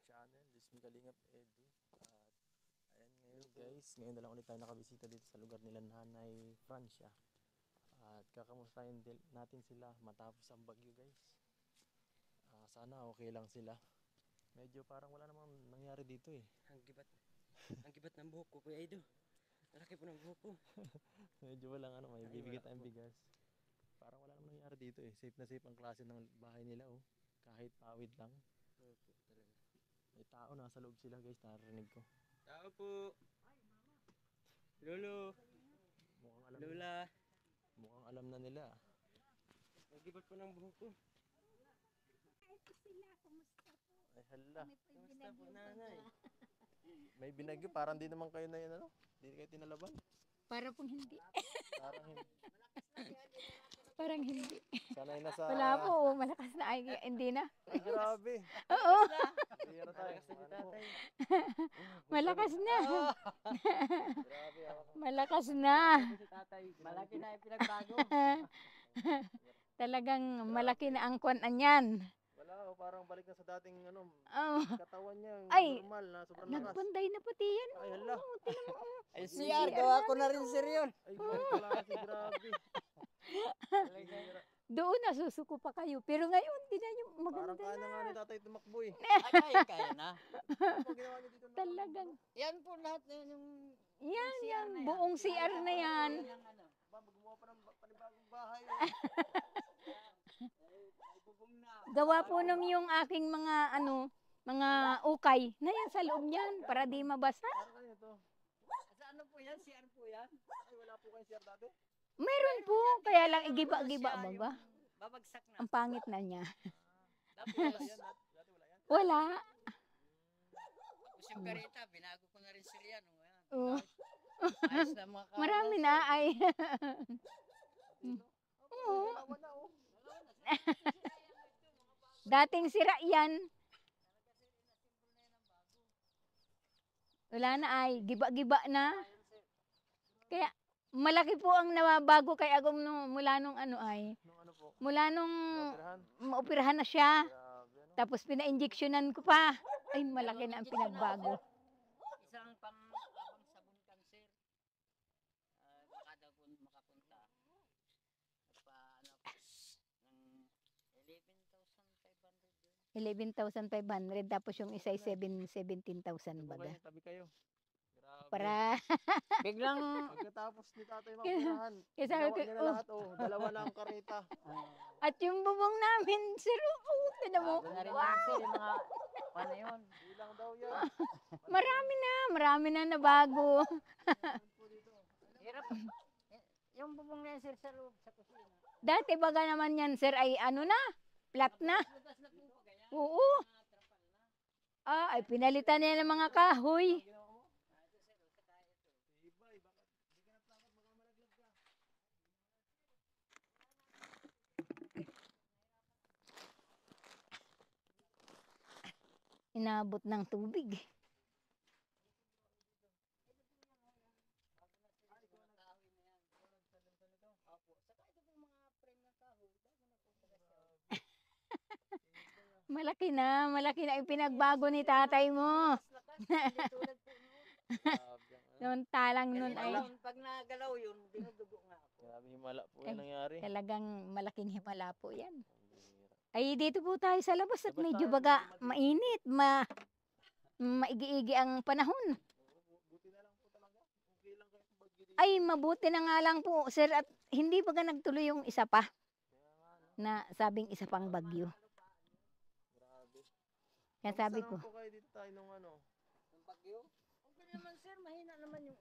channel. This is Kalingap Edu. At ayan ngayon guys, ngayon na lang ulit tayo nakabisita dito sa lugar nila Nanay Francia. At kakamustahin natin sila matapos ang bagyo guys. Sana okay lang sila. Medyo parang wala namang nangyari dito eh. Ang gibat ng buhok ko, Kuya Edu. Malaki po ng buhok ko. Medyo walang may bibigay tayong bigas. Parang wala namang nangyari dito eh. Safe na safe ang klase ng bahay nila oh. Kahit pawid lang. Opo, talaga. May tao, nasa loob sila guys, narinig ko. Tao po. Lolo. Mukhang alam Lola. Mukhang alam na nila. Ang gibat po ng buhok ko. Ito sila, kumusta po? Ay hala. Kumusta po, nanay? May binagyo, parang di naman kayo na yan ano? Di kayo tinalaban. Para pong hindi. Parang hindi. Parang hindi. Sanay na sa... Wala po, malakas na. Ay, hindi na. Ay, grabe. Oo, Hindi na tayo. Malakas na si tatay. malakas na. Grabe ako. Malakas na. Si tatay, malaki na yung pinagbago. Talagang malaki na ang kwan niyan. Wala, parang balik na sa dating ano, Oh, katawan niya, Ay, normal na, sobrang lakas. nagbanday na pati yan. Ay, hala. Ay, CR, gawa ko na rin sir yun. Ay, wala kasi, grabe. Doon nasusuko pa kayo. Pero ngayon, di na yung Parang maganda kaya na nga na. ni tatay tumakbo eh. Ay, kaya na. Ano po ginawa niyo dito? Talagang, Yan po lahat na yun, yung yan, CR yan. na yan. Buong CR na yan. Ba, gumawa pa ng panibagong bahay. Bubong na. Gawa po nung yung aking mga, mga ukay. Na yan sa loob niyan, para di mabasa. Parang kayo to. Sa ano po yan? CR po yan? Ay, wala po kayong CR dati? Meron po, kaya lang igiba-giba Siya baga. yung babagsak na. Ang pangit na niya. Tapos, Wala yan, dati wala yan. Wala. tapos yung karita, binago ko na rin sir yan. Oh, Ayos na mga kawas. marami na ay. Oo. Wala oh. Dating sira yan. Wala na ay, giba-giba na. Kaya malaki po ang nabago kay Agom mula nung Nung ano po? mula nung Operahan? maoperahan na siya. Grabe ano. Tapos pina-injectionan ko pa. Ay, malaki na ang pinagbago. Isang pang-abang sabon cancer. Baka daw po makapunta. Ano po, ng 11,500 yun. 11,500 tapos yung isa ay 17,000 Tabi baga. kayo, tabi kayo. Grabe. Para Biglang, Pagkatapos ni tatay operahan, kaya sabi ginawa ko, niya na lahat oh. Dalawa na ang karita. at yung bubong namin, sir, tignan mo. bago na rin lang sir, yung mga, paano yun? Bilang daw yan. Marami na nabago. Hirap. Yung bubong na yan sir sa loob, sa kusina. Dati baga naman yan, sir, ay flat na. Lutas na po pa ganyan. Oo. Ay pinalitan niya ng mga kahoy. Inabot ng tubig. Malaki na yung pinagbago ni tatay mo. Noon talang noon ay Pag nagalaw yun, dinudugo nga ako. Grabe himala po yan nangyari. talagang malaking himala po yan. Ang bihira. Ay dito po tayo sa labas at Labas medyo tayo, baga medyo mainit, maigi-igi ang panahon. Buti na lang po talaga. Okay lang kayo kung bagyo dito. Ay mabuti na nga lang po sir at hindi baga nagtuloy yung isa pa Kaya nga no. na sabing isa pang bagyo. Grabe. Kaya sabi Kamusta ko, naman po kayo dito tayo nung ano? Yung bagyo? Okay naman sir, mahina naman yung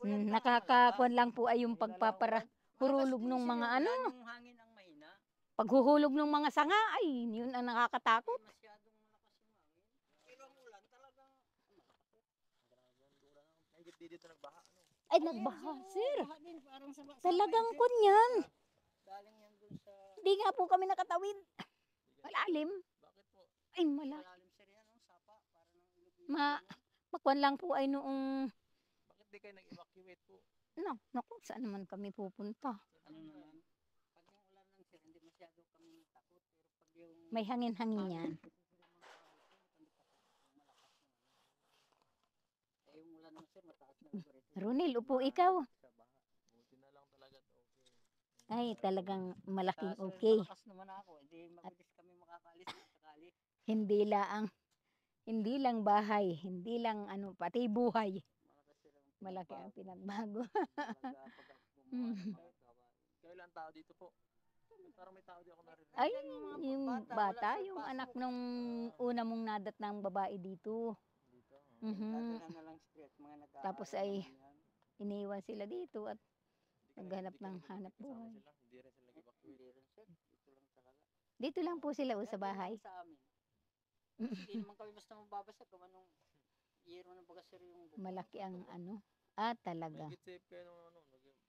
ulan. nakakakuan lang po ay yung pagpaparahurulog ng mga Yung hangin ang mahina. paghuhulog ng mga sanga ay yun ang nakakatakot. Masyadong malakas yung hangin. Pero ang ulan talagang Grabe ang ulan. Mahigit di dito nagbaha ano? Ay nagbaha sir. hangin parang sa Talagang kunyan. galing yan dun sa Hindi nga po kami nakatawid. Malalim. Bakit po? Ay mala. malalim sir yan, no? Sapa, para ng Ilocos. Makuan lang po ay noong Bakit di kayo nag-evacuate po? naku, saan naman kami pupunta? Ano naman? Pag yung ulan lang sir, hindi masyado kami takot. Pero pag yung May hangin-hangin yan. Ronel, upo ikaw. Sa baha. Buti na lang talaga at okay. Ay, talagang malaking Sir, okay. malakas naman ako. Hindi mabilis kami makakalis kung sakali. Hindi lang bahay, hindi lang ano, pati buhay. Malakas sir ang Malaki ang pinagbago. pinagbago. Talaga pag ako gumawa ng mga gawain. Kayo lang tao dito po. Parang may tao di ako narinig. Ay, Mga yung bata, bata, wala, sir, yung pasok. anak nung una mong nadat ng babae dito. Dito. Mhm. Dadala na lang street, mga nag-aaral Tapos ay naman yan. iniwan sila dito at Hindi ka naghanap hindi ka ng rin hanap kasama buhay. sila. Hindi rin sila nag-evacuate. Hindi rin sir, dito lang talaga. Dito lang po sila sa Dati bahay. lang sa amin. Hindi naman kami basta mababasa gawa nung yero na baga sir yung bubong. Malaki ang ano. Talaga. May safe kayo ng ano. Magandang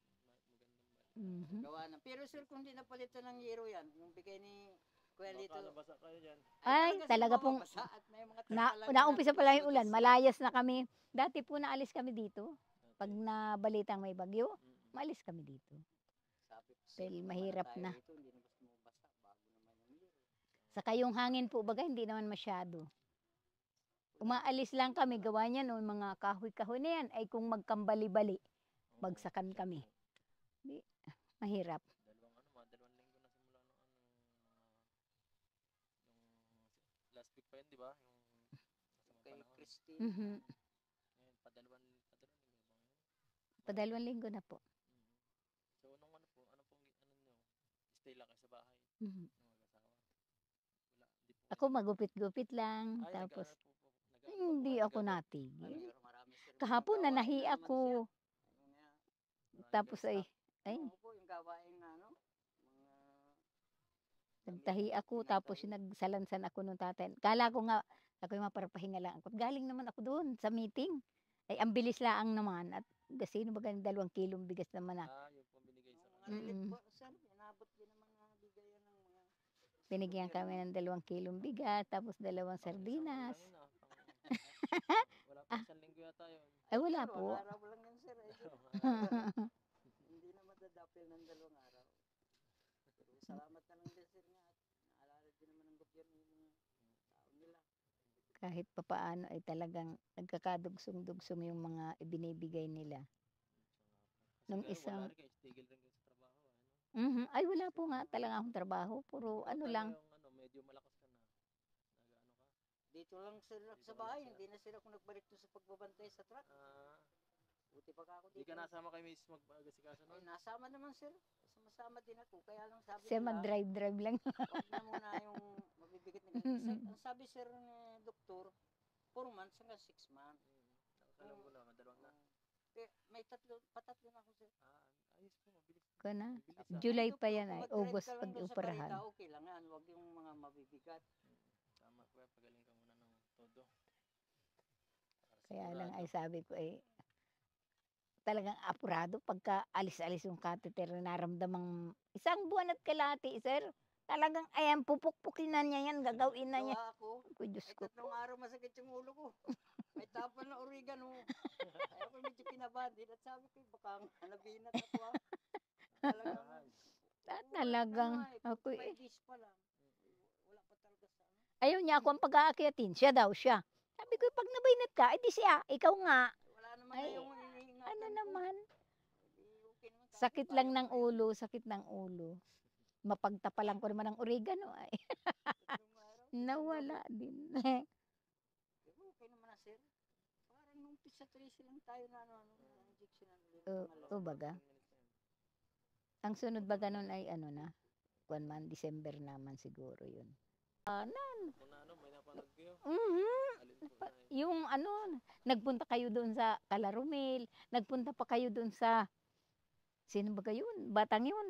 Mhm. Gawa na. Pero sir, kung di napalitan ng yero yan, yung bigay ni Kuya Lito. baka nabasa kayo dyan. Ay, talaga sir, pong- mababasa at may mga Na, tangkalan naumpisa pala yung ulan, natin. malayas na kami. Dati po naalis kami dito. Pag nabalitang may bagyo, maalis kami dito. Sabi ko, Dahil sir, mahirap tayo na. Rito, hindi na basta mabasa bago naman yung yero. Saka yung hangin po baga, hindi naman masyado. Umaalis lang kami, gawa niya noon, mga kahoy-kahoy na yan, ay kung magkambali-bali, bagsakan kami. Di, mahirap. Dalawang linggo na simula nung nung last week pa yun, di ba? Yung masamang Kay panahon. Christine. Mhm. Ngayon, padalawang linggo ba ngayon? Padalawang linggo na po. So, nung ano po, ano pong, ano nyo, stay lang kayo sa bahay, Mhm. ng mag-asawa. Wala, di po. Ako magupit-gupit lang, Ay, tapos nag-ano hindi po ako kayo, natigil. Pero marami sir. Kahapon mga gawain nanahi na naman ako, siya. Ano nga, Maraming tapos ay, livestock. ay, oo po, yung gawain na ano, mga nagtahi ako, tapos yung nagsalansan ako nung tatay. Kala ko nga, ako yung maparapahinga lang ako. Galing naman ako doon sa meeting. Ay, ang bilis laang naman. At sino ba ganun, 2 kilong bigas naman na. Yung pong binigay sa mga kanila. relief Mm. po, sir, inabot din naman na bigayan ng mga Binigyan kami ng 2 kilong bigas, tapos 2 Pang isang sardinas. ano yun, wala pa isang linggo yata yun. Ay, wala Dalawang po. araw lang yan, sir. Hindi na madadapil ng 2 araw. Pero salamat na lang din, sir, nga. At naalala din naman ng gobyerno yung mga tao nila. Kahit papaano ay talagang nagkakadugsong-dugsong yung mga ibinibigay nila. Nung Kasi kayo, isang, wala rin kayo, tigil rin kayo sa trabaho. Ano? Ay wala po nga talaga akong trabaho. Puro ano Tayo lang. Yung, ano, medyo malakas ka na. Nag-ano ka? Dito lang sila Dito sa lang bahay. sila. Hindi na sila kung nagbalik doon sa pagbabantay sa truck. Buti pa ako Di dito. ka nasama kay Miss mag-agasikaso Ay, nun? nasama naman, sir. Sumasama din ako. Kaya lang sabi Siya nila, mag-drive-drive lang. huwag na muna yung mabibigat na ganyan. Ang sabi, sir, ni doktor, 4 months hanggang 6 months. Nakakalam ko lang, dalawang na. May patatlo na ako, sir. Ayos po, mabilis. Ko na. Mabilis ah. July pa Doktor, yan kung ay. mag-drive August ka lang doon sa pag-operahan. Carita, okay lang yan. Huwag yung mga mabibigat. Tama po, pagaling ka muna ng todo. Kaya lang ay sabi ko ay talagang apurado pagka alis-alis yung catheter na naramdamang 1 buwan at kalahati, sir. Talagang ayan, pupukpukin na niya yan, gagawin na niya. Gawa ako. Ko, Diyos Ay, ko po. 3 araw masakit yung ulo ko. May tapon na oregano. Kaya ako medyo kinabadin. At sabi ko, baka nabinat ako ah. Talagang, Talagang ako 5 eh. days pa lang. Wala pa talaga sa ano. Ayaw niya ako ang pag-aakyatin. Siya daw, siya. Sabi ko, pag nabainat ka, edi siya, ikaw nga. Wala naman Ay, na yung iniingatan Ano ko. naman? Okay naman. Tapos Sakit lang bayo ng pa rin. ulo, sakit ng ulo. Mapagtapalan ko naman ng oregano ay 3 araw. nawala din. Pero okay naman na, sir. Parang nung pizza 3 lang tayo na ano, injection na ulit. Baga. Ang sunod ba ganun ay ano na? 1 month, December naman siguro yun. Kung na ano, may napanood kayo. Alin po na Yung ano, nagpunta kayo doon sa Calarumil, nagpunta pa kayo doon sa, sino ba kayo? Batang yun.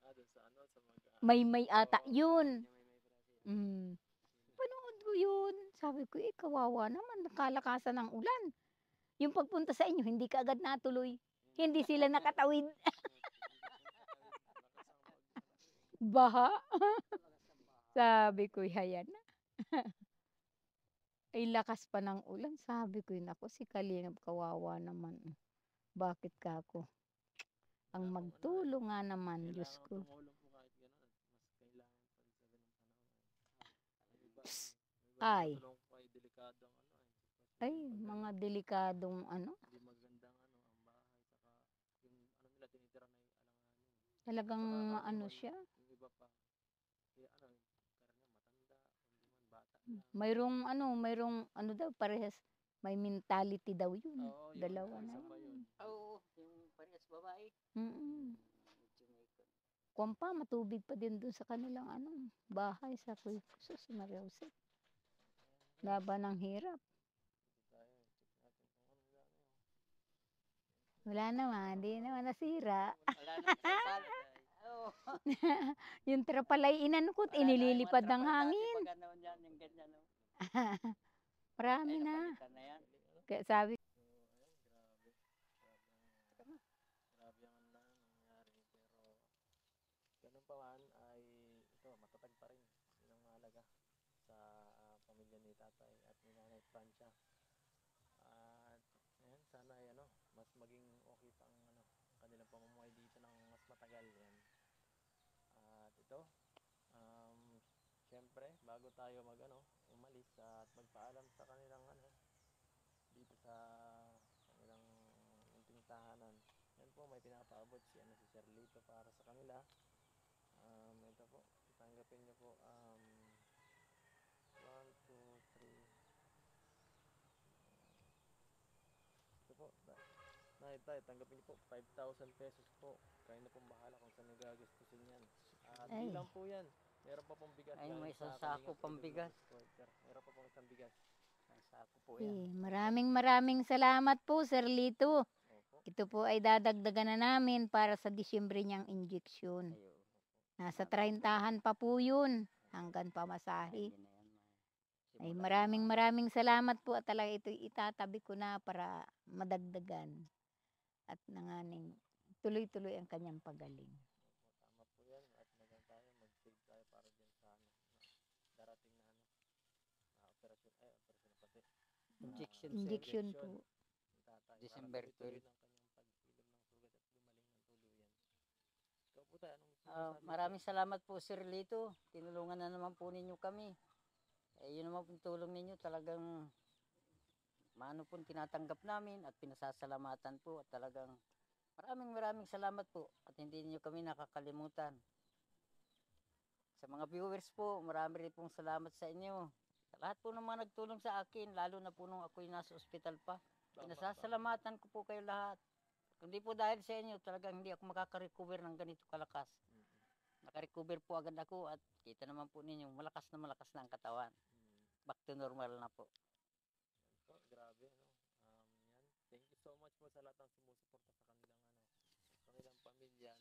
doon sa ano, sa mga... May ata yun. May Panood ko yun. Sabi ko, kawawa naman, nakalakasan ng ulan. Yung pagpunta sa inyo, hindi ka agad natuloy. Hindi sila nakatawid. Baha. Sabi ko, hayan na. Ay lakas pa ng ulan. Sabi ko, nako, si Kalingap kawawa naman. Bakit ka ako? Ang magtulong nga naman, Diyos ko. tumulong po kahit gano'n. Mas kailangan pa rin sa ganung panahon. Ay. Tulong po ay delikado ang ano. Ay, mga delikadong ano. Hindi Talagang Saka ano naman, siya. yung iba pa, kaya ano, karamihan matanda, hindi man bata lang. Mayroong ano daw parehas may mentality daw yun. Oo, yun, Dalawa na isa pa yun. yun. Oo, yung parehas babae. Mm. Medyo may Kumpa, matubig pa din dun sa kanilang bahay sa Sus Maria Jose. Laban ng hirap. Tayo, check natin kung ano lang yun. Wala naman, di naman nasira. wala nang trapal. Oo. Yung trapalay inanukot, Wala na yung mga inililipad ng trapal dati hangin. pag ano yan, yung ganyan. No? Marami Ay, na. napalitan na yan. Kaya sabi, So, ayun, grabe. Grabe ang nangyari. Pero, ganun pa man, ay ito, matatag pa rin. Yun ang mahalaga sa pamilya ni tatay at ni nanay Francia. At, ayan, sana ay mas maging okay pa ang kanilang pamumuhay dito ng mas matagal. Yan. At ito, syempre, bago tayo umalis at magpaalam sa kanilang dito sa kanilang munting tahanan. Yan po, may pinapaabot si Sir Lito para sa kanila. Ito po, tanggapin nyo po 1, 2, 3. Ito po, tayo, tanggapin nyo po 5,000 pesos po. Kayo na pong bahala kung saan nyo gagastusin yan. At Ay. di lang po yan. Meron pa pong bigas. Ay, galing may sa isang sako Kalingap pang AWS bigas. Quarter. Meron pa pong isang bigas. Ang sako po yan. maraming salamat po, Sir Lito. Opo. Ito po ay dadagdagan na namin para sa Disyembre niyang injection. Ayo. Nasa 30 pa po yun hanggang pamasahe. Hindi na yan. Ay Simula maraming salamat po at talaga ito itatabi ko na para madagdagan. At nanganing tuloy-tuloy ang kanyang pagaling. Tama po yan. At mag-save tayo para dyan sa darating na operasyon. Operasyon pati. Injection. Injection po. Tatay, December para tuloy 12. ng kanyang pagpilom ng sugat at gumaling ng tuluyan. Ikaw po tayo, anong sinasabi Maraming salamat po Sir Lito. Tinulungan na naman po ninyo kami. Yun naman po tulong ninyo talagang maano po tinatanggap namin at pinasasalamatan po at talagang maraming salamat po at hindi niyo kami nakakalimutan. Sa mga viewers po, marami rin pong salamat sa inyo. Sa lahat po ng mga nagtulong sa akin, lalo na po nung ako'y nasa ospital pa. Pinasasalamatan ko po kayo lahat. Kundi po dahil sa inyo, talagang hindi ako makaka-recover ng ganito kalakas. Naka-recover po agad ako at kita naman po ninyo, malakas na ang katawan. Back to normal na po. po, grabe, yan. Thank you so much po sa lahat ng sumusuporta sa kanilang pamilya,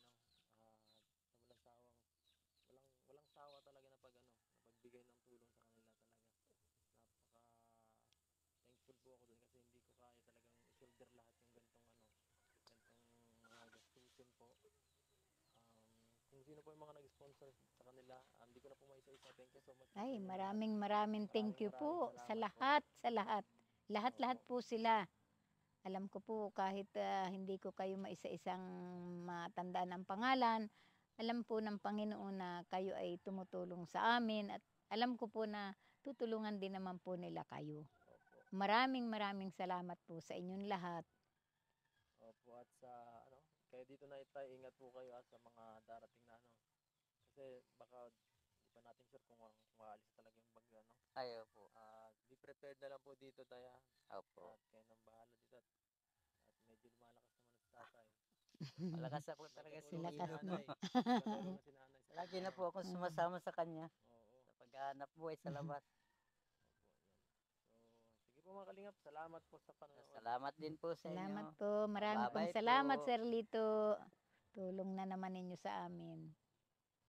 walang sawa talaga na pagbigay ng tulong sa kanila talaga. Thankful po ako dun kasi hindi ko kaya talagang i-shoulder lahat yung gantong mga gastusin po. Kung sino po yung mga nag-sponsor sa kanila, hindi ko na po maisa-isa. Thank you so much. Ay, maraming thank you po salamat sa po. lahat. Lahat po sila. Alam ko po kahit hindi ko kayo maisa-isang matandaan ang pangalan, alam po ng Panginoon na kayo ay tumutulong sa amin at alam ko po na tutulungan din naman po nila kayo. Opo. Maraming salamat po sa inyong lahat. Opo, at sa kaya dito na tayo, ingat po kayo sa mga darating na kasi baka di pa natin sure kung maalis talaga yung bagyo Ayo po. Be prepared na lang po dito tayo. Opo. At kayo nang bahala dito at medyo lumalakas naman sa tatay. Malakas ako talaga si Lakas Lito. na. Nakatulong na si nanay. Lagi na po ako sumasama sa kanya Oo. sa paghahanap buhay sa labas. So, sige po mga kalingap, salamat po sa panonood. Salamat din po sa Salamat inyo. po. Marami pong Bye-bye salamat, po. Sir Lito. Tulong na naman ninyo sa amin.